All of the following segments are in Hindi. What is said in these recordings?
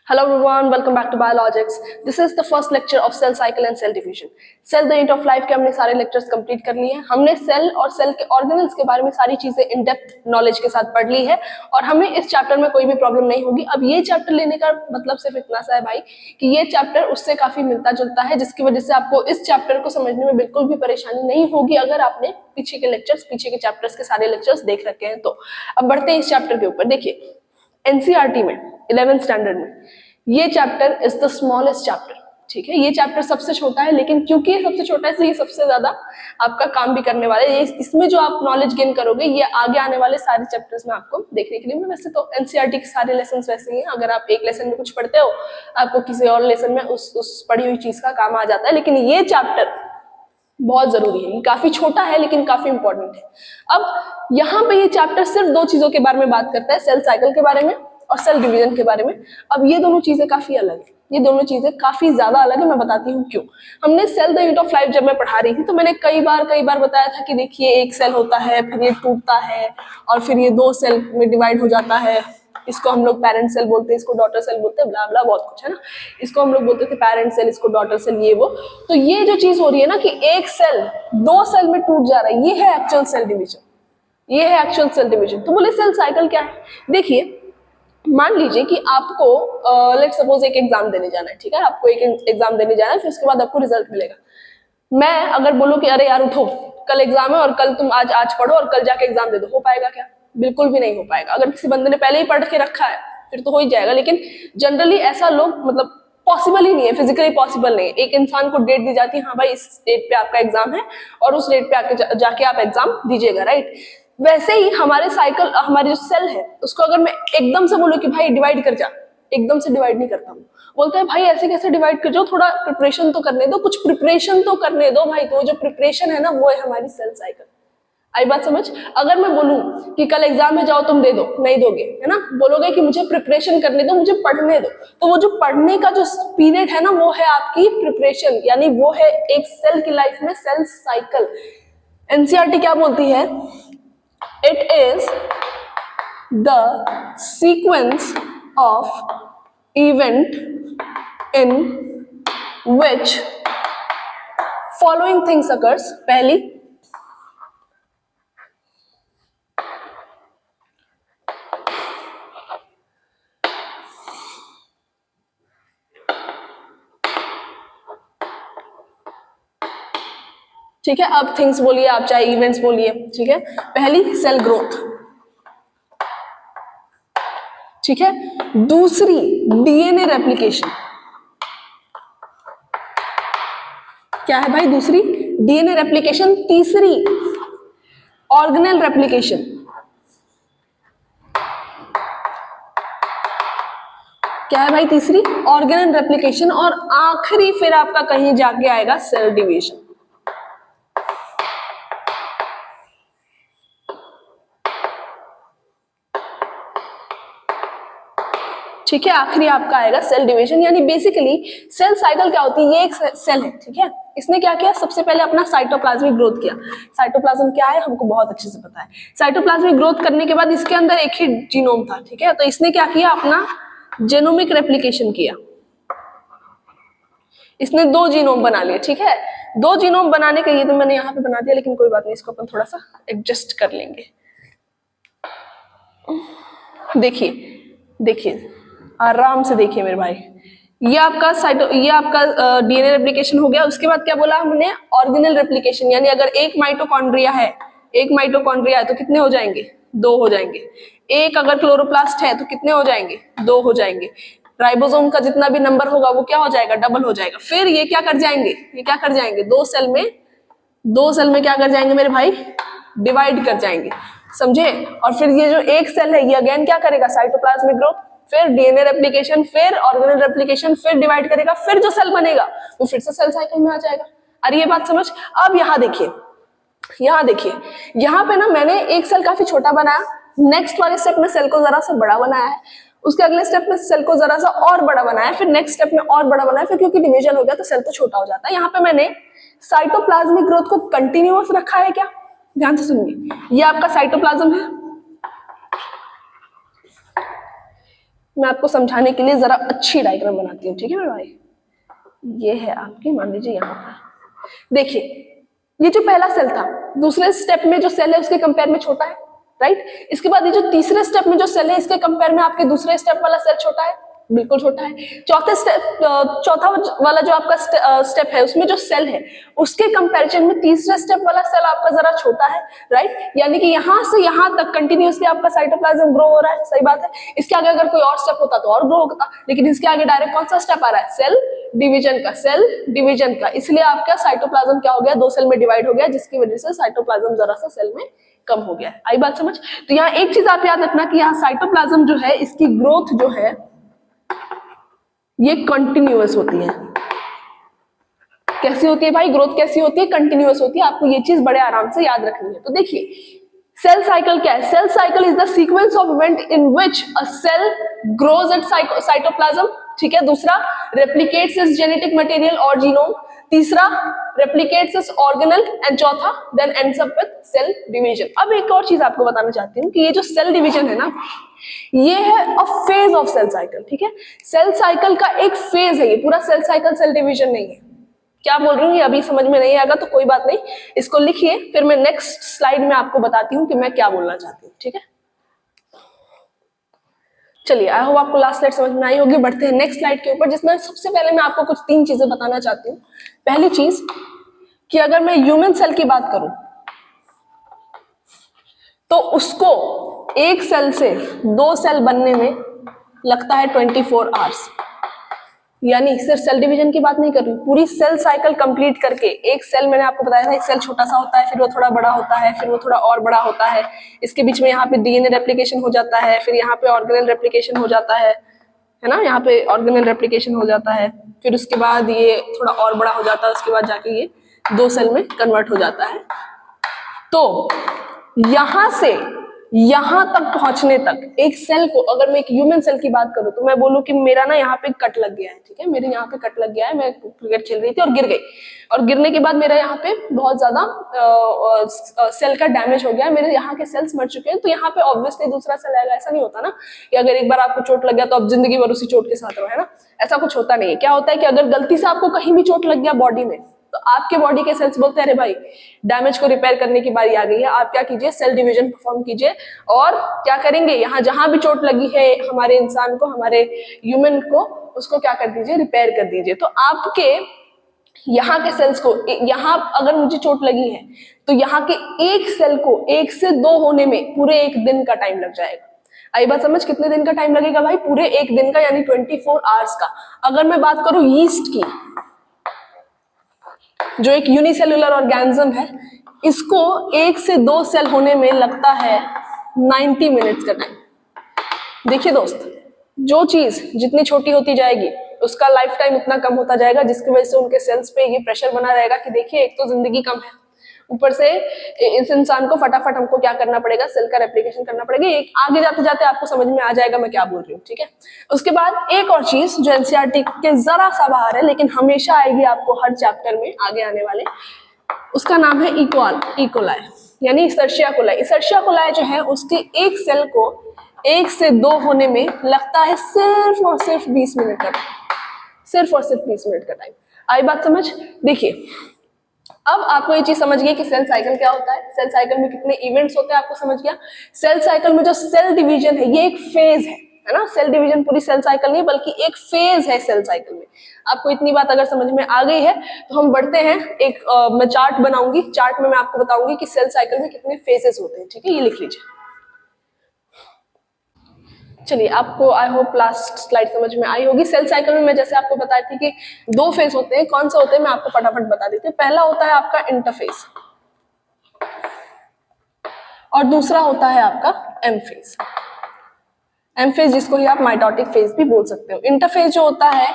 Hello everyone, welcome back to Biologics. This is the first lecture of cell cycle and cell division. Cell the unit of life के हमने सारे lectures complete कर लिए हैं. हमने सेल और सेल के ऑर्गेनल्स के बारे में सारी चीजें इन डेप्थ नॉलेज के साथ पढ़ ली है और हमें इस चैप्टर में कोई भी प्रॉब्लम नहीं होगी. अब ये चैप्टर लेने का मतलब सिर्फ इतना सा है भाई कि ये चैप्टर उससे काफी मिलता जुलता है, जिसकी वजह से आपको इस चैप्टर को समझने में बिल्कुल भी परेशानी नहीं होगी अगर आपने पीछे के लेक्चर्स, पीछे के चैप्टर्स के सारे लेक्चर्स देख रखे हैं. तो अब बढ़ते हैं इस चैप्टर के ऊपर. देखिए, एनसीईआरटी में 11th स्टैंडर्ड में ये chapter is the smallest chapter. ठीक है, ये चैप्टर सबसे छोटा है, लेकिन क्योंकि ये सबसे छोटा है इसलिए ये सबसे ज्यादा आपका काम भी करने वाला है. इसमें जो आप नॉलेज गेन करोगे ये आगे आने वाले सारे चैप्टर्स में आपको देखने के लिए मिले. वैसे तो एनसीईआरटी के सारे लेसन वैसे ही हैं. अगर आप एक लेसन में कुछ पढ़ते हो आपको किसी और लेसन में उस पढ़ी हुई चीज का काम आ जाता है, लेकिन ये चैप्टर बहुत जरूरी है. ये काफी छोटा है लेकिन काफी इंपॉर्टेंट है. अब यहाँ पे ये चैप्टर सिर्फ दो चीजों के बारे में बात करता है, सेल साइकिल के बारे में और सेल डिवीजन के बारे में. अब ये दोनों चीजें काफी अलग है, ये दोनों चीजें काफी ज्यादा अलग है. मैं बताती हूँ क्यों. हमने cell the unit of life जब मैं पढ़ा रही थी तो मैंने कई बार बताया था कि देखिए एक सेल होता है, फिर ये टूटता है और फिर ये दो सेल में डिवाइड हो जाता है. इसको हम लोग पेरेंट सेल बोलते हैं, इसको डॉटर सेल बोलते हैं, ब्ला ब्ला बहुत कुछ है ना. इसको हम लोग बोलते थे पेरेंट सेल, इसको डॉटर सेल, ये वो. तो ये जो चीज हो रही है ना कि एक सेल दो सेल में टूट जा रहा है, ये है एक्चुअल सेल डिवीजन. ये है एक्चुअल सेल डिवीजन. तो बोले सेल साइकिल क्या है. देखिए, मान लीजिए कि आपको लेट सपोज एक एग्जाम देने जाना है. ठीक है, आपको एक एग्जाम देने जाना है, फिर उसके बाद आपको रिजल्ट मिलेगा. मैं अगर बोलूं कि अरे यार उठो, कल एग्जाम है और कल तुम आज पढ़ो और कल जाके एग्जाम दे दो, हो पाएगा क्या? बिल्कुल भी नहीं हो पाएगा. अगर किसी बंदे ने पहले ही पढ़ के रखा है फिर तो हो ही जाएगा, लेकिन जनरली ऐसा लोग मतलब पॉसिबल ही नहीं है, फिजिकली पॉसिबल नहीं है. एक इंसान को डेट दी जाती है, हाँ भाई इस डेट पे आपका एग्जाम है और उस डेट पे आके जाके आप एग्जाम दीजिएगा, राइट. वैसे ही हमारे साइकिल, हमारी जो सेल है उसको अगर मैं एकदम से बोलूं कि भाई डिवाइड कर जा, एकदम से डिवाइड नहीं करता हूँ. बोलते हैं भाई ऐसे कैसे डिवाइड कर जाओ, थोड़ा प्रिपरेशन तो करने दो, कुछ प्रिपरेशन तो करने दो भाई. तो जो प्रिपरेशन है ना वो है हमारी सेल साइकिल. आई बात समझ. अगर मैं बोलूं कि कल एग्जाम में जाओ तुम दे दो, नहीं दोगे है ना, बोलोगे कि मुझे प्रिपरेशन करने दो, मुझे पढ़ने दो. तो वो जो पढ़ने का जो पीरियड है ना वो है आपकी प्रिपरेशन, यानी वो है एक सेल की लाइफ में सेल साइकिल. एनसीईआरटी क्या बोलती है? It is the sequence of event in which following things occurs. पहली, ठीक है, अब थिंग्स बोलिए आप, चाहे इवेंट्स बोलिए. ठीक है, पहली सेल ग्रोथ. ठीक है, दूसरी डीएनए रेप्लिकेशन. क्या है भाई? दूसरी डीएनए रेप्लिकेशन. तीसरी ऑर्गेनेल रेप्लिकेशन. क्या है भाई? तीसरी ऑर्गेनेल रेप्लिकेशन. और आखिरी फिर आपका कहीं जाके आएगा सेल डिवीजन. ठीक है, आखिरी आपका आएगा सेल डिवीजन. यानी बेसिकली सेल साइकिल क्या होती है? ये एक सेल है, ठीक है, इसने क्या किया? सबसे पहले अपना साइटोप्लाज्मिक ग्रोथ किया. साइटोप्लाज्म क्या है हमको बहुत अच्छे से पता है. साइटोप्लाज्मिक ग्रोथ करने के बाद इसके अंदर एक ही जीनोम था. ठीक है, तो इसने क्या किया? अपना जेनोमिक रेप्लिकेशन किया. इसने दो जीनोम बना लिए. ठीक है, दो जीनोम बनाने के, ये तो मैंने यहाँ पे बना दिया लेकिन कोई बात नहीं, इसको अपन थोड़ा सा एडजस्ट कर लेंगे. देखिए आराम से देखिए मेरे भाई. ये आपका डीएनए रेप्लिकेशन हो गया. उसके बाद क्या बोला हमने? Organelle replication. यानी अगर एक माइटोकॉन्ड्रिया है तो कितने हो जाएंगे? दो हो जाएंगे. एक अगर क्लोरोप्लास्ट है तो कितने हो जाएंगे? दो हो जाएंगे. राइबोसोम का जितना भी नंबर होगा वो क्या हो जाएगा? डबल हो जाएगा. फिर ये क्या कर जाएंगे? दो सेल में क्या कर जाएंगे मेरे भाई? डिवाइड कर जाएंगे. समझे? और फिर ये जो एक सेल है ये अगेन क्या करेगा? साइटोप्लाज्मिक ग्रोथ, फिर डीएनए रेप्लिकेशन, फिर ऑर्गेनेल रेप्लिकेशन, फिर डिवाइड करेगा, फिर जो सेल बनेगा वो फिर से सेल साइकिल में आ जाएगा. अरे ये बात समझ. अब यहाँ देखिए, यहाँ पे ना मैंने एक सेल काफी छोटा बनाया, नेक्स्ट वाले स्टेप में सेल को जरा सा बड़ा बनाया है, उसके अगले स्टेप में सेल को जरा सा और बड़ा बनाया, फिर नेक्स्ट स्टेप में और बड़ा बनाया, फिर क्योंकि डिवीजन हो गया तो सेल तो छोटा हो जाता है. यहाँ पे मैंने साइटोप्लाज्मिक ग्रोथ को कंटिन्यूअस रखा है. क्या? ध्यान से सुनिए, ये आपका साइटोप्लाज्म है, मैं आपको समझाने के लिए जरा अच्छी डायग्राम बनाती हूँ, ठीक है मेरे भाई। ये है आपकी, मान लीजिए यहाँ पर देखिए, ये जो पहला सेल था, दूसरे स्टेप में जो सेल है उसके कंपेयर में छोटा है, राइट। इसके बाद ये जो तीसरे स्टेप में जो सेल है इसके कंपेयर में आपके दूसरे स्टेप वाला सेल छोटा है, बिल्कुल छोटा है। चौथा वाला जो आपका स्टेप है उसमें जो सेल है उसके कंपैरिजन में तीसरे स्टेप वाला सेल आपका जरा छोटा है, राइट। यानी कि यहां से यहां तक कंटिन्यूअसली आपका साइटोप्लाज्म ग्रो हो रहा है, सही बात है। इसके आगे अगर कोई और स्टेप होता तो और ग्रो होता, लेकिन इसके आगे डायरेक्ट कौन सा स्टेप आ रहा है, सेल डिवीजन का, सेल डिवीजन का। इसलिए आपका साइटोप्लाज्म क्या हो गया, दो सेल में डिवाइड हो गया, जिसकी वजह से साइटोप्लाज्म जरा सा सेल में कम हो गया। आई बात समझ। तो यहाँ एक चीज आप याद रखना कि यहाँ साइटोप्लाज्म जो है इसकी ग्रोथ जो है ये कंटिन्यूअस होती है। कैसी होती है भाई, ग्रोथ कैसी होती है, कंटिन्यूअस होती है। आपको ये चीज बड़े आराम से याद रखनी है। तो देखिए सेल साइकिल क्या है, cell cycle is the sequence of event in which a cell grows at cytoplasm, ठीक है। दूसरा, रेप्लिकेट्स इट्स जेनेटिक मटेरियल और जीनोम। तीसरा, रेप्लिकेट्स इट्स ऑर्गेनल। एंड चौथा, then ends up with cell division. अब एक और चीज आपको बताना चाहती हूँ कि ये जो सेल डिवीजन है ना, ये है a phase of cell cycle, ठीक है। सेल साइकिल का एक फेज है ये, पूरा सेल साइकिल सेल डिवीजन नहीं है। क्या बोल रही हूँ, ये अभी समझ में नहीं आएगा तो कोई बात नहीं, इसको लिखिए, फिर मैं नेक्स्ट स्लाइड में आपको बताती हूँ कि मैं क्या बोलना चाहती हूँ, ठीक है। चलिए, आई होप आपको लास्ट स्लाइड समझ में आई होगी। बढ़ते हैं नेक्स्ट स्लाइड के ऊपर, जिसमें सबसे पहले मैं आपको कुछ 3 चीजें बताना चाहती हूँ। पहली चीज कि अगर मैं ह्यूमन सेल की बात करूं तो उसको एक सेल से 2 सेल बनने में लगता है 24 आवर्स। यानी सिर्फ सेल डिवीजन की बात नहीं कर रही, पूरी सेल साइकिल कंप्लीट करके एक सेल, मैंने आपको बताया था एक सेल छोटा सा होता है, फिर वो थोड़ा बड़ा होता है, फिर वो थोड़ा और बड़ा होता है, इसके बीच में यहाँ पे डीएनए रेप्लिकेशन हो जाता है, फिर यहाँ पे ऑर्गेनल रेप्लिकेशन हो जाता है ना, यहाँ पे ऑर्गेनल रेप्लिकेशन हो जाता है, फिर उसके बाद ये थोड़ा और बड़ा हो जाता है, उसके बाद जाके ये 2 सेल में कन्वर्ट हो जाता है। तो यहां से यहां तक पहुंचने तक एक सेल को, अगर मैं एक ह्यूमन सेल की बात करूं तो मैं बोलूं कि मेरा ना यहाँ पे कट लग गया है, ठीक है, मेरे यहाँ पे कट लग गया है, मैं क्रिकेट खेल रही थी और गिर गई, और गिरने के बाद मेरा यहाँ पे बहुत ज्यादा सेल का डैमेज हो गया, मेरे यहाँ के सेल्स मर चुके हैं। तो यहाँ पे ऑब्वियसली दूसरा सेल आएगा। ऐसा नहीं होता ना कि अगर एक बार आपको चोट लग गया तो आप जिंदगी भर उसी चोट के साथ रहो, है ना, ऐसा कुछ होता नहीं है। क्या होता है कि अगर गलती से आपको कहीं भी चोट लग गया बॉडी में, तो आपके बॉडी के सेल्स बोलते हैं अरे भाई डैमेज को रिपेयर करने की बारी आ गई है, आप क्या कीजिए, सेल डिवीजन परफॉर्म कीजिए, और क्या करेंगे, यहाँ जहां भी चोट लगी है हमारे इंसान को, हमारे ह्यूमन को, उसको क्या कर दीजिए, रिपेयर कर दीजिए। तो आपके यहाँ के सेल्स को, यहाँ अगर मुझे चोट लगी है तो यहाँ के एक सेल को 1 से 2 होने में पूरे 1 दिन का टाइम लग जाएगा। आई बात समझ, कितने दिन का टाइम लगेगा भाई, पूरे 1 दिन का, यानी 24 आवर्स का। अगर मैं बात करूं यीस्ट की, जो एक यूनिसेल्युलर ऑर्गेनिज्म है, इसको 1 से 2 सेल होने में लगता है 90 मिनट्स का टाइम। देखिए दोस्त, जो चीज जितनी छोटी होती जाएगी उसका लाइफ टाइम उतना कम होता जाएगा, जिसकी वजह से उनके सेल्स पे ये प्रेशर बना रहेगा कि देखिए एक तो जिंदगी कम है, ऊपर से इस इंसान को फटाफट हमको क्या करना पड़ेगा, सेल का रेप्लिकेशन करना पड़ेगा। एक आगे जाते जाते आपको समझ में आ जाएगा मैं क्या बोल रही हूँ, ठीक है। उसके बाद एक और चीज जो एनसीईआरटी के जरा सा बाहर है लेकिन हमेशा आएगी आपको हर चैप्टर में आगे आने वाले, उसका नाम है इकोलाई, यानी इसेर्शिया कोलाई। इसेर्शिया कोलाई जो है उसके एक सेल को 1 से 2 होने में लगता है सिर्फ और सिर्फ 20 मिनट का टाइम, सिर्फ और सिर्फ 20 मिनट का टाइम। आई बात समझ। देखिए अब आपको ये चीज समझ गई कि सेल साइकिल क्या होता है, सेल साइकिल में कितने इवेंट्स होते हैं, आपको समझ गया। सेल साइकिल में जो सेल डिवीजन है ये एक फेज है ना, सेल डिवीजन पूरी सेल साइकिल नहीं बल्कि एक फेज है सेल साइकिल में। आपको इतनी बात अगर समझ में आ गई है तो हम बढ़ते हैं, एक मैं चार्ट बनाऊंगी, चार्ट में मैं आपको बताऊंगी कि सेल साइकिल में कितने फेजेस होते हैं, ठीक है, ये लिख लीजिए। चलिए, आपको आई होप लास्ट स्लाइड समझ में आई होगी। सेल साइकिल में मैं जैसे आपको बताई थी कि 2 फेज होते हैं, कौन से होते हैं मैं आपको फटाफट बता देती हूँ। पहला होता है आपका इंटरफेज और दूसरा होता है आपका एम फेज। एम फेज जिसको ही आप माइटोटिक फेज भी बोल सकते हो। इंटरफेज जो होता है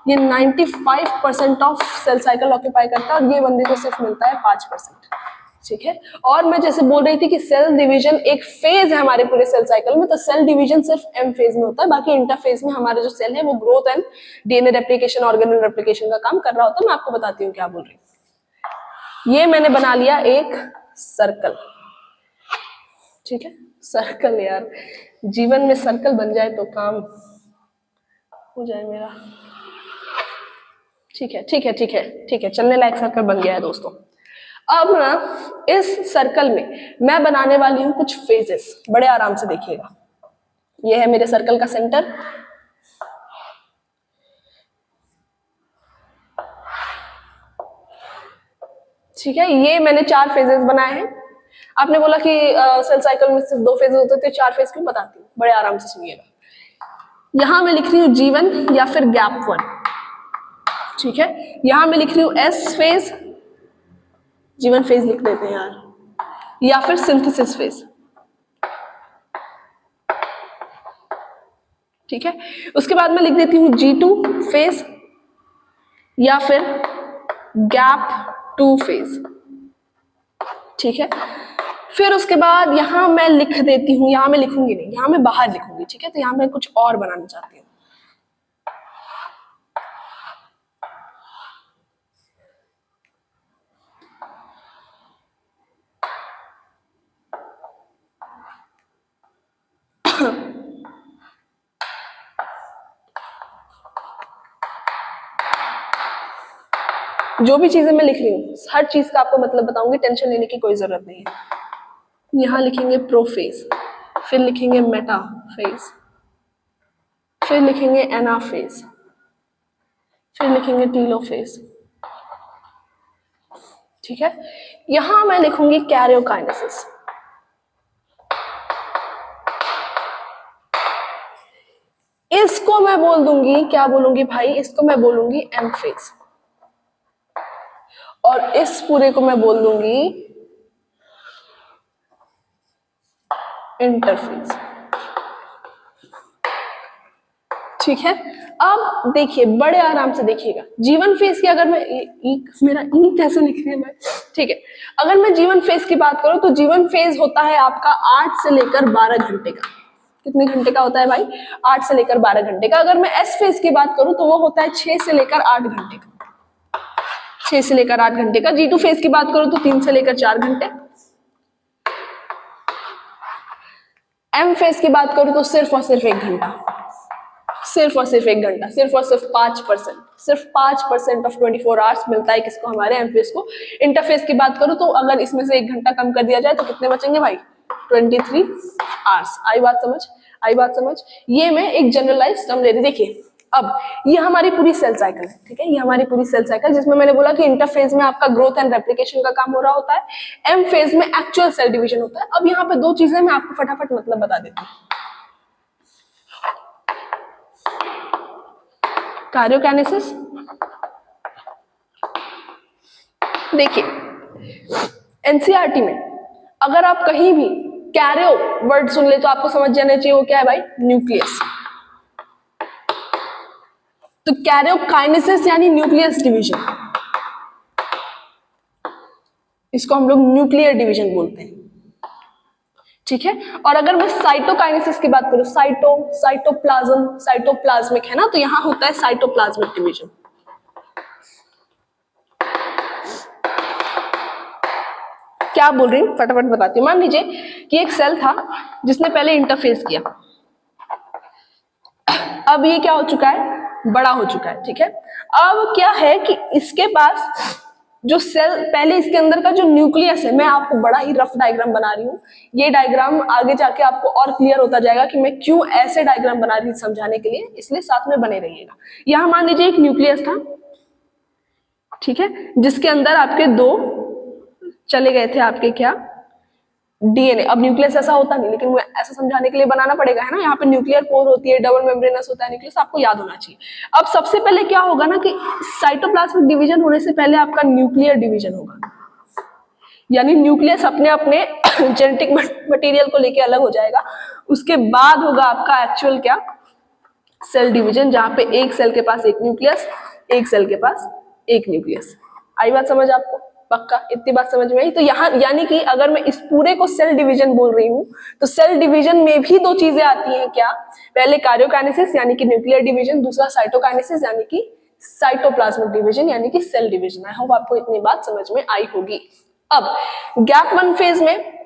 ये 95% ऑफ सेल साइकिल ऑक्यूपाई करता है और ये बंदे को सिर्फ मिलता है 5%, ठीक है। और मैं जैसे बोल रही थी कि सेल डिवीजन एक फेज है हमारे पूरे सेल साइकिल में, तो सेल डिवीजन सिर्फ एम फेज में होता है, बाकी इंटरफेज में हमारे जो सेल है वो growth and DNA replication, organelle replication का काम कर रहा होता है। मैं आपको बताती हूँ क्या बोल रही हूँ। ये मैंने बना लिया एक सर्कल, ठीक है, सर्कल, यार जीवन में सर्कल बन जाए तो काम हो जाए मेरा। ठीक है ठीक है ठीक है ठीक है, चलने लायक सर्कल बन गया है दोस्तों। अब ना इस सर्कल में मैं बनाने वाली हूं कुछ फेजेस, बड़े आराम से देखिएगा। ये है मेरे सर्कल का सेंटर, ठीक है। ये मैंने 4 फेजेस बनाए हैं। आपने बोला कि सेल साइकिल में सिर्फ 2 फेजेस होते थे, 4 फेज क्यों, बताती हूँ, बड़े आराम से सुनिएगा। यहां मैं लिख रही हूँ G1 या फिर गैप 1, ठीक है। यहां मैं लिख रही हूँ S फेज, G1 फेज लिख देते हैं यार, या फिर सिंथेसिस फेज, ठीक है। उसके बाद मैं लिख देती हूँ G2 फेज या फिर गैप 2 फेज, ठीक है। फिर उसके बाद यहां मैं लिख देती हूँ, यहां मैं लिखूंगी नहीं, यहां मैं बाहर लिखूंगी, ठीक है। तो यहां मैं कुछ और बनाना चाहती हूँ। जो भी चीजें मैं लिख रही हूँ हर चीज का आपको मतलब बताऊंगी, टेंशन लेने की कोई जरूरत नहीं है। यहां लिखेंगे प्रोफेज, फिर लिखेंगे मेटाफेज, फिर लिखेंगे एनाफेज, फिर लिखेंगे टीलोफेज, ठीक है। यहां मैं लिखूंगी कैरियोकाइनेसिस, इसको मैं बोल दूंगी, क्या बोलूंगी भाई, इसको मैं बोलूंगी एम फेज, और इस पूरे को मैं बोल दूंगी इंटरफेज, ठीक है। अब देखिए, बड़े आराम से देखिएगा, G1 फेज की अगर मैं मेरा ई कैसे लिख रही है मैं, ठीक है। अगर मैं G1 फेज की बात करूं तो G1 फेज होता है आपका 8 से लेकर 12 घंटे का। कितने घंटे का होता है भाई, 8 से लेकर 12 घंटे का। अगर मैं S फेज की बात करूं तो वो होता है 6 से लेकर 8 घंटे का, 6 से लेकर 8 घंटे का। G2 फेज की बात करूं तो 3 से लेकर 4 घंटे। M फेज की बात करूं तो सिर्फ और सिर्फ 1 घंटा, सिर्फ और सिर्फ 1 घंटा, सिर्फ और सिर्फ 5%, सिर्फ 5% ऑफ 24 आवर्स मिलता है किसको, हमारे एम फेज को। इंटरफेस की बात करूं तो अगर इसमें से 1 घंटा कम कर दिया जाए तो कितने बचेंगे भाई, 23 आवर्स। आई बात समझ, आई बात समझ। ये मैं एक जनरलाइज टर्म ले रही। देखिए अब ये हमारी पूरी सेल साइकिल है, ठीक है। ये हमारी पूरी सेल साइकिल, जिसमें मैंने बोला कि इंटरफेज में आपका ग्रोथ एंड रेप्लिकेशन का काम हो रहा होता है, एम फेज में एक्चुअल सेल डिवीजन होता है। अब यहाँ पे 2 चीजें मैं आपको फटाफट मतलब बता देती हूँ। कार्योकाइनेसिस, देखिए एनसीईआरटी में अगर आप कहीं भी कैरियो वर्ड सुन ले तो आपको समझ जाना चाहिए वो क्या है भाई, न्यूक्लियस। तो कैरियोकाइनेसिस यानी न्यूक्लियस डिवीजन, इसको हम लोग न्यूक्लियर डिवीजन बोलते हैं, ठीक है। और अगर मैं साइटोकाइनेसिस की बात करूं, साइटोप्लाज्म, साइटोप्लाज्मिक है ना, तो यहां होता है साइटोप्लाज्मिक डिवीजन। क्या बोल रही हूं, फटाफट बताती हूँ। मान लीजिए कि एक सेल था जिसने पहले इंटरफेस किया, अब ये क्या हो चुका है, बड़ा हो चुका है, ठीक है। अब क्या है कि इसके पास जो सेल, पहले इसके अंदर का जो न्यूक्लियस है, मैं आपको बड़ा ही रफ डायग्राम बना रही हूँ। ये डायग्राम आगे जाके आपको और क्लियर होता जाएगा कि मैं क्यों ऐसे डायग्राम बना रही हूँ समझाने के लिए, इसलिए साथ में बने रहिएगा। यहां मान लीजिए एक न्यूक्लियस था, ठीक है, जिसके अंदर आपके 2 चले गए थे, आपके क्या, डीएनए। अब न्यूक्लियस ऐसा होता नहीं, लेकिन वो ऐसा समझाने के लिए बनाना पड़ेगा, है ना। यहाँ पे न्यूक्लियर पोर होती है, डबल मेम्ब्रेनस होता है न्यूक्लियस, आपको याद होना चाहिए। अब सबसे पहले क्या होगा ना कि साइटोप्लाज्मिक डिवीजन होने से पहले आपका न्यूक्लियर डिवीजन होगा, यानी न्यूक्लियस अपने अपने जेनेटिक मटेरियल को लेके अलग हो जाएगा। उसके बाद होगा आपका एक्चुअल क्या, सेल डिवीजन, जहां पे एक सेल के पास एक न्यूक्लियस, एक सेल के पास एक न्यूक्लियस। आई बात समझ आपको, पक्का इतनी बात समझ में आई। तो यहाँ यानी कि अगर मैं इस पूरे को सेल डिवीजन बोल रही हूँ तो सेल डिवीजन में भी 2 चीजें आती हैं, क्या, पहले कार्योकाइनेसिस यानी कि न्यूक्लियर डिवीजन, दूसरा साइटोकाइनेसिस यानी कि साइटोप्लाज्मिक डिवीजन यानी कि सेल डिवीजन। आई होप आपको इतनी बात समझ में आई होगी। अब गैप 1 फेज में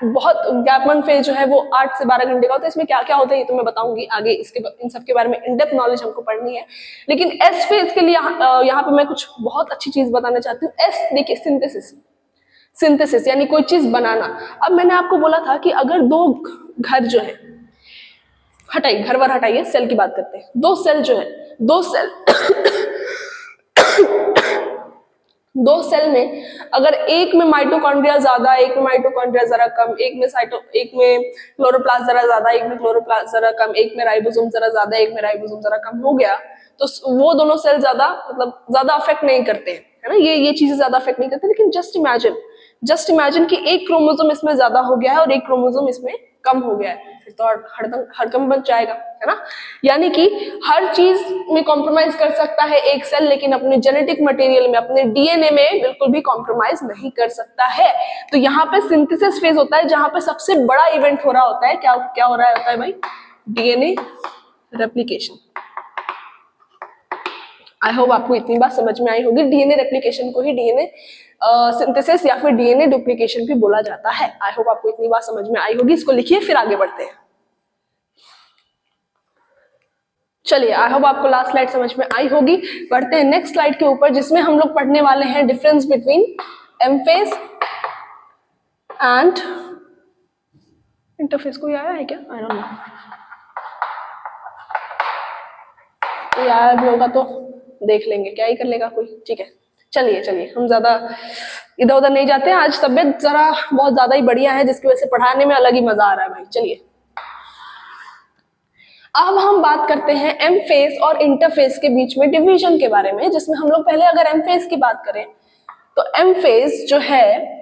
बहुत गैप 1 फेज जो है वो 8 से 12 घंटे का होता है। इसमें क्या क्या होता है ये तो मैं बताऊंगी आगे, इसके इन सब के बारे में इन डेप्थ नॉलेज हमको पढ़नी है। लेकिन एस फेज के लिए यहाँ पे मैं कुछ बहुत अच्छी चीज बताना चाहती हूँ। एस देखिए, सिंथेसिस, सिंथेसिस यानी कोई चीज बनाना। अब मैंने आपको बोला था कि अगर दो घर जो है, हटाइए घर वर हटाइए, सेल की बात करते हैं। दो सेल जो है, दो सेल में अगर एक में माइटोकॉन्ड्रिया ज्यादा, एक में माइटोकॉन्ड्रिया जरा कम, एक में क्लोरोप्लास्ट जरा ज्यादा, एक में क्लोरोप्लास्ट जरा कम, एक में राइबोसोम जरा ज्यादा, एक में राइबोसोम जरा कम हो गया, तो वो दोनों सेल ज्यादा मतलब ज्यादा अफेक्ट नहीं करते हैं, है ना, ये चीजें ज्यादा अफेक्ट नहीं करते। लेकिन जस्ट इमेजिन कि एक क्रोमोसोम इसमें ज्यादा हो गया है और एक क्रोमोसोम इसमें कम हो गया है, फिर तो हड़कंप बच जाएगा, है ना। यानी कि हर चीज में कॉम्प्रोमाइज कर सकता है एक सेल, लेकिन अपने जेनेटिक मटेरियल में, अपने डीएनए में बिल्कुल भी कॉम्प्रोमाइज नहीं कर सकता है। तो यहाँ पे सिंथेसिस फेज होता है, जहां पे सबसे बड़ा इवेंट हो रहा होता है। क्या क्या हो रहा होता है भाई? DNA replication. आई होप आपको इतनी बात समझ में आई होगी। डीएनए रेप्लिकेशन को ही डीएनए सिंथेसिस या फिर डीएनए डुप्लीकेशन भी बोला जाता है। आई होप आपको इतनी बात समझ में आई होगी। इसको लिखिए, फिर आगे बढ़ते हैं। चलिए, आई होप आपको लास्ट स्लाइड समझ में आई होगी। बढ़ते हैं नेक्स्ट स्लाइड के ऊपर, जिसमें हम लोग पढ़ने वाले हैं difference between M phase and interphase. कोई आया है क्या? आई डोंट नो, कोई आया भी होगा तो देख लेंगे, क्या ही कर लेगा कोई। ठीक है, चलिए हम ज्यादा इधर उधर नहीं जाते हैं। आज तबियत जरा बहुत ज्यादा ही बढ़िया है, जिसकी वजह से पढ़ाने में अलग ही मजा आ रहा है भाई। चलिए, अब हम बात करते हैं एम फेज और इंटरफेस के बीच में डिवीजन के बारे में, जिसमें हम लोग पहले अगर एम फेज की बात करें तो एम फेज जो है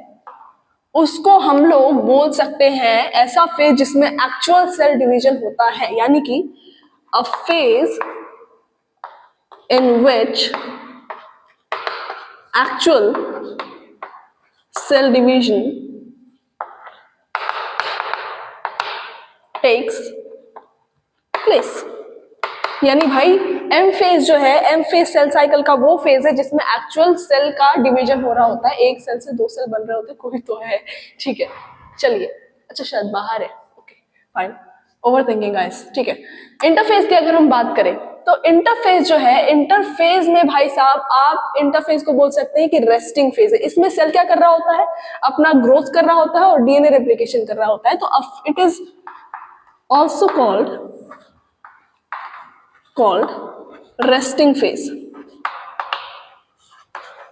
उसको हम लोग बोल सकते हैं ऐसा फेज जिसमें एक्चुअल सेल डिवीजन होता है, यानी कि a phase in which actual cell division takes place. यानी भाई एम फेज जो है, एम फेज सेल साइकिल का वो फेज है जिसमें एक्चुअल सेल का डिवीजन हो रहा होता है। एक सेल से दो सेल बन रहे होते हैं, कोई तो है। ठीक है, चलिए। अच्छा, शायद बाहर है। Okay fine, over thinking guys. ठीक है, इंटरफेस की अगर हम बात करें तो इंटरफेस जो है, इंटरफेस में भाई साहब आप इंटरफेस को बोल सकते हैं कि रेस्टिंग फेज है। इसमें सेल क्या कर रहा होता है? अपना ग्रोथ कर रहा होता है और डीएनए रेप्लिकेशन कर रहा होता है। तो it is also called resting phase.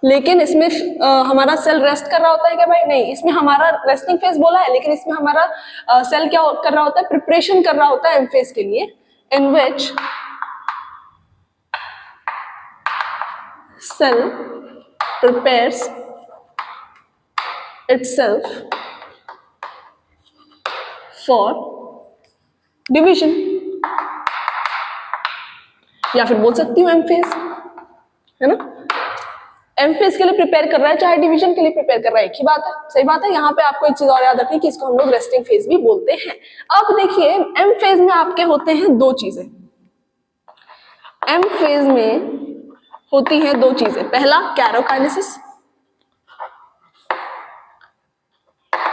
लेकिन इसमें हमारा सेल रेस्ट कर रहा होता है क्या भाई? नहीं, इसमें हमारा रेस्टिंग फेज बोला है, लेकिन इसमें हमारा सेल क्या कर रहा होता है? प्रिपरेशन कर रहा होता है एम फेज के लिए, इन विच cell prepares itself for division, या फिर बोल सकती हूँ एम फेज, है ना। एम फेज के लिए प्रिपेयर कर रहा है, चाहे डिवीजन के लिए प्रिपेयर कर रहा है, एक ही बात है। सही बात है। यहाँ पे आपको एक चीज और याद रखनी कि इसको हम लोग रेस्टिंग फेज भी बोलते हैं। अब देखिए, एम फेज में आपके होते हैं दो चीजें। एम फेज में होती हैं दो चीजें। पहला कैरोकाइनेसिस,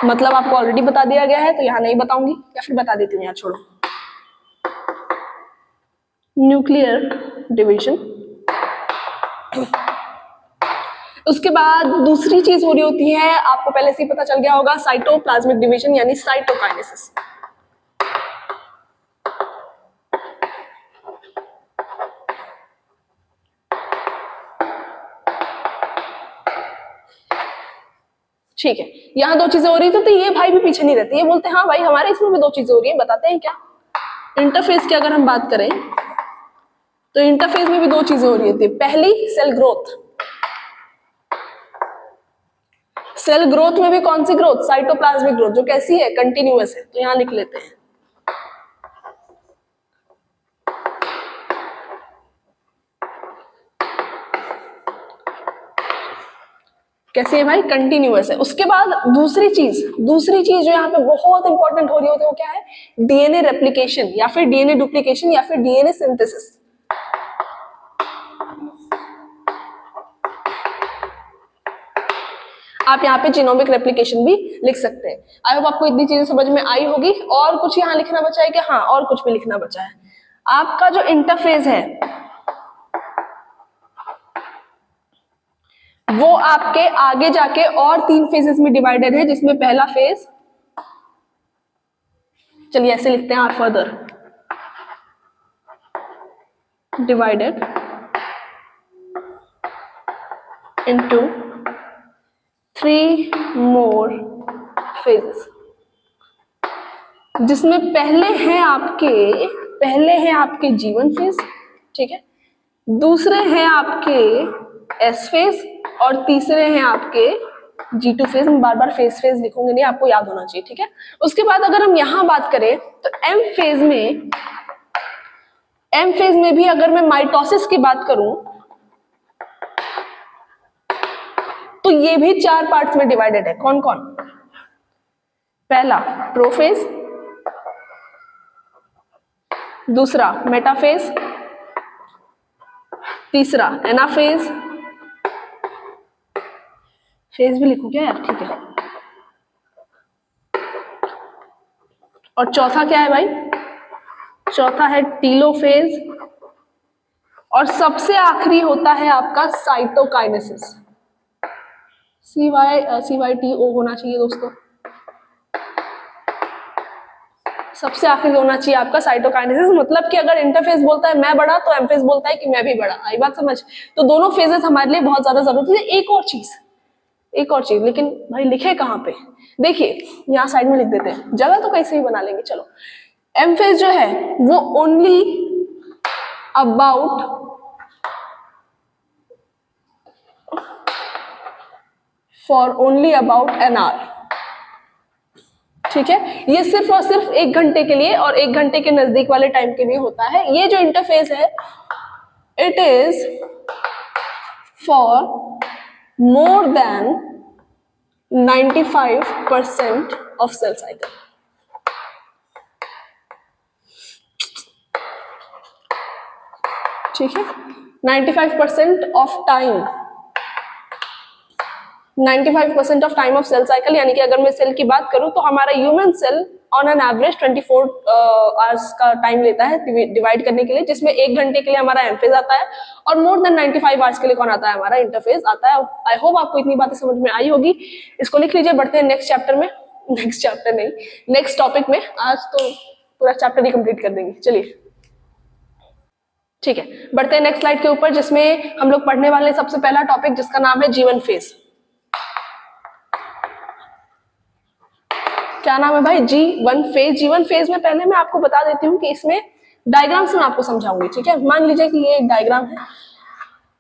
मतलब आपको ऑलरेडी बता दिया गया है तो यहां नहीं बताऊंगी, या फिर बता देती हूँ, यहाँ छोड़ो। Nuclear division. उसके बाद दूसरी चीज हो रही होती है, आपको पहले से ही पता चल गया होगा, साइटोप्लाज्मिक डिवीजन यानी साइटोकाइनेसिस। ठीक है, यहाँ दो चीजें हो रही थी, तो ये भाई भी पीछे नहीं रहती, ये बोलते हैं हाँ भाई हमारे इसमें भी दो चीजें हो रही है, बताते हैं क्या। इंटरफेस की अगर हम बात करें तो इंटरफेस में भी दो चीजें हो रही होती है। पहली सेल ग्रोथ। सेल ग्रोथ में भी कौन सी ग्रोथ? साइटोप्लाज्मिक ग्रोथ, जो कैसी है? कंटिन्यूअस है। तो यहां लिख लेते हैं, कैसी है भाई? कंटिन्यूअस है। उसके बाद दूसरी चीज जो यहाँ पे बहुत इंपॉर्टेंट हो रही होती है वो क्या है? डीएनए रेप्लिकेशन, या फिर डीएनए डुप्लीकेशन, या फिर डीएनए सिंथेसिस। आप यहाँ पे जीनोमिक रेप्लिकेशन भी लिख सकते हैं। आई होप आपको इतनी चीजें समझ में आई होगी। और कुछ यहाँ लिखना बचा है कि हाँ, और कुछ भी लिखना बचा है। आपका जो इंटरफेस है वो आपके आगे जाके और 3 फेजेस में डिवाइडेड है, जिसमें पहला फेज, चलिए ऐसे लिखते हैं, are further divided into 3 more phases, जिसमें पहले हैं आपके जीवन फेज, ठीक है, दूसरे हैं आपके एस फेज, और तीसरे हैं आपके G2 फेज। मैं बार बार फेज लिखूंगी नहीं, आपको याद होना चाहिए, ठीक है। उसके बाद अगर हम यहां बात करें तो एम फेज में भी अगर मैं माइटोसिस की बात करूं तो ये भी 4 पार्ट्स में डिवाइडेड है। कौन कौन? पहला प्रोफेज, दूसरा मेटाफेज, तीसरा एनाफेज, फेज भी लिखूं क्या यार, ठीक है, और चौथा क्या है भाई? चौथा है टीलोफेज, और सबसे आखिरी होता है आपका साइटोकाइनेसिस। CYTO होना चाहिए दोस्तों, सबसे आखिर होना चाहिए आपका साइटोकाइनेसिस। मतलब कि अगर इंटरफेज बोलता है मैं बड़ा, तो एमफेज बोलता है कि मैं भी बड़ा। आई बात समझ? तो दोनों फेजेस हमारे लिए बहुत ज्यादा जरूरी है। एक और चीज, लेकिन भाई लिखे कहाँ पे? देखिए यहाँ साइड में लिख देते हैं, जगह तो कैसे ही बना लेंगे। चलो, एमफेज जो है वो ओनली अबाउट एन आवर, ठीक है। ये सिर्फ और सिर्फ 1 घंटे के लिए और 1 घंटे के नजदीक वाले टाइम के लिए होता है। ये जो इंटरफेस है it is for more than 95% of cell cycle, ठीक है। 95% of time, 95% of time of cell cycle, यानी कि अगर मैं सेल की बात करूं तो हमारा human cell on an average 24 hours का टाइम लेता है डिवाइड करने के लिए, जिसमें 1 घंटे के लिए हमारा एमफेज आता है और मोर देन 95 आवर्स के लिए कौन आता है? हमारा इंटरफेज आता है। आई होप आपको इतनी बातें समझ में आई होगी। इसको लिख लीजिए, बढ़ते हैं नेक्स्ट चैप्टर में, नेक्स्ट टॉपिक में। आज तो पूरा चैप्टर ही कंप्लीट कर देंगे। चलिए ठीक है, बढ़ते हैं नेक्स्ट स्लाइड के ऊपर, जिसमें हम लोग पढ़ने वाले सबसे पहला टॉपिक जिसका नाम है जीवन फेज। क्या नाम है भाई? जीवन फेज। जीवन फेज में पहले मैं आपको बता देती हूँ कि इसमें डायग्राम से मैं आपको समझाऊंगी, ठीक है। मान लीजिए कि ये एक डायग्राम है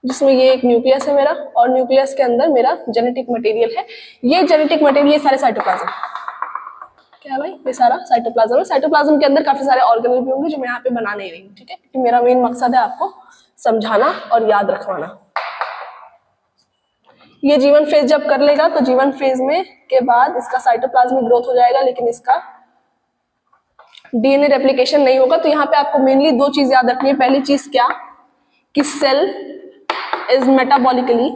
जिसमें ये एक न्यूक्लियस है मेरा, और न्यूक्लियस के अंदर मेरा जेनेटिक मटेरियल है। ये जेनेटिक मटेरियल, ये सारे साइटोप्लाज्म, क्या है भाई? ये सारा साइटोप्लाज्म है। साइटोप्लाज्म के अंदर काफी सारे ऑर्गेनेल भी होंगे जो मैं यहाँ पे बना नहीं रही हूँ, ठीक है, क्योंकि मेरा मेन मकसद है आपको समझाना और याद रखवाना। ये जीवन फेज जब कर लेगा तो जीवन फेज में के बाद इसका साइटोप्लाज्मिक ग्रोथ हो जाएगा, लेकिन इसका डीएनए रेप्लिकेशन नहीं होगा। तो यहाँ पे आपको मेनली 2 चीज याद रखनी है। पहली चीज क्या? कि सेल इज मेटाबॉलिकली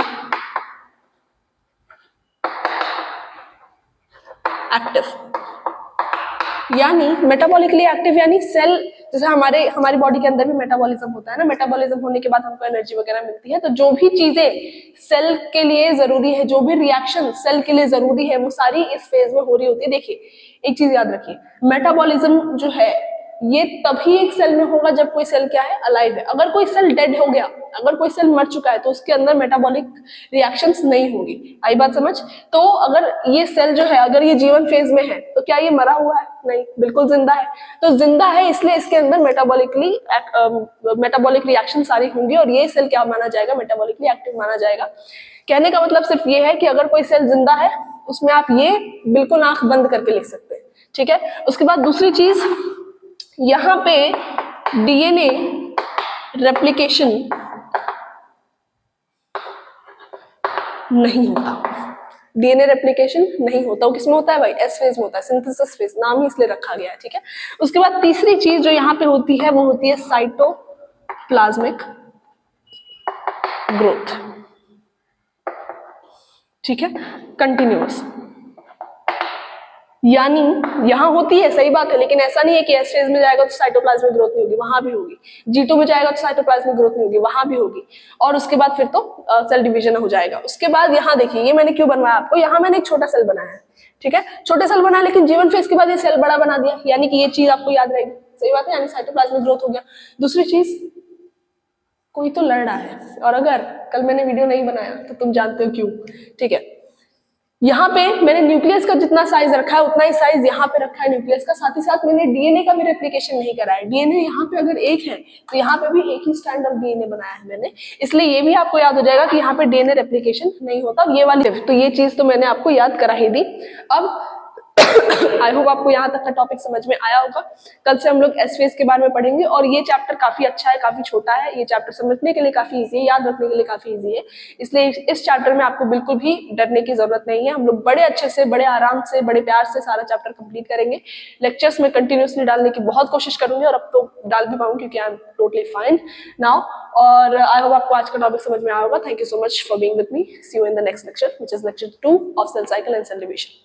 एक्टिव, यानी मेटाबॉलिकली एक्टिव यानी सेल, जैसे हमारी बॉडी के अंदर भी मेटाबॉलिज्म होता है ना, मेटाबॉलिज्म होने के बाद हमको एनर्जी वगैरह मिलती है। तो जो भी चीजें सेल के लिए जरूरी है, जो भी रिएक्शन सेल के लिए जरूरी है, वो सारी इस फेज में हो रही होती है। देखिए एक चीज याद रखिए, मेटाबॉलिज्म जो है ये तभी एक सेल में होगा जब कोई सेल क्या है? अलाइव है। अगर कोई सेल डेड हो गया, अगर कोई सेल मर चुका है, तो उसके अंदर मेटाबॉलिक रिएक्शंस नहीं होगी। आई बात समझ? तो अगर ये सेल जो है, अगर ये जीवन फेज में है, तो क्या ये मरा हुआ है? नहीं, बिल्कुल जिंदा है। तो जिंदा है इसलिए इसके अंदर मेटाबॉलिक रिएक्शन सारी होंगी, और ये सेल क्या माना जाएगा? मेटाबॉलिकली एक्टिव माना जाएगा। कहने का मतलब सिर्फ ये है कि अगर कोई सेल जिंदा है उसमें आप ये बिल्कुल आंख बंद करके लिख सकते हैं, ठीक है। उसके बाद दूसरी चीज, यहाँ पे डीएनए रेप्लिकेशन नहीं होता। डीएनए रेप्लिकेशन नहीं होता। वो किसमें होता है भाई? एस फेज में होता है, सिंथेसिस फेज, नाम ही इसलिए रखा गया है, ठीक है। उसके बाद तीसरी चीज जो यहाँ पे होती है वो होती है साइटोप्लाज्मिक ग्रोथ, ठीक है, कंटिन्यूअस। यानी यहाँ होती है, सही बात है, लेकिन ऐसा नहीं है कि एस फेज में जाएगा तो साइटोप्लाज्मिक ग्रोथ नहीं होगी, वहां भी होगी। G2 में जाएगा तो साइटोप्लाज्मिक ग्रोथ नहीं होगी, वहां भी होगी। और उसके बाद फिर तो सेल डिवीजन हो जाएगा। उसके बाद यहाँ देखिए, ये मैंने क्यों बनवाया आपको, यहाँ मैंने एक छोटा सेल बनाया है, ठीक है, छोटे सेल बनाया, लेकिन जीवन फेज के बाद ये सेल बड़ा बना दिया, यानी कि ये चीज आपको याद रहेगी। सही बात है, यानी साइटोप्लाज्मिक ग्रोथ हो गया। दूसरी चीज, कोई तो लड़ रहा है, और अगर कल मैंने वीडियो नहीं बनाया तो तुम जानते हो क्यों, ठीक है। यहाँ पे मैंने न्यूक्लियस का जितना साइज रखा है उतना ही साइज यहाँ पे रखा है न्यूक्लियस का, साथ ही साथ मैंने डीएनए का भी रेप्लिकेशन नहीं करा है। डीएनए यहाँ पे अगर एक है तो यहाँ पे भी एक ही स्टैंड ऑफ डीएनए बनाया है मैंने, इसलिए ये भी आपको याद हो जाएगा कि यहाँ पे डीएनए रेप्लिकेशन नहीं होता, ये वाली। तो ये चीज तो मैंने आपको याद करा ही दी। अब आई होप आपको यहाँ तक का टॉपिक समझ में आया होगा। कल से हम लोग एस फेज के बारे में पढ़ेंगे, और ये चैप्टर काफी अच्छा है, काफी छोटा है, ये चैप्टर समझने के लिए काफी इजी है, याद रखने के लिए काफी इजी है, इसलिए इस चैप्टर में आपको बिल्कुल भी डरने की जरूरत नहीं है। हम लोग बड़े अच्छे से, बड़े आराम से, बड़े प्यार से सारा चैप्टर कंप्लीट करेंगे। लेक्चर्स में कंटिन्यूसली डालने की बहुत कोशिश करूंगी, और अब तो डाल भी पाऊंगी क्योंकि I am totally fine now. और आई होप आपको आज का टॉपिक समझ में आया होगा। Thank you so much for being with me. See you in the next lecture, which is lecture 2 of cell cycle and cell division.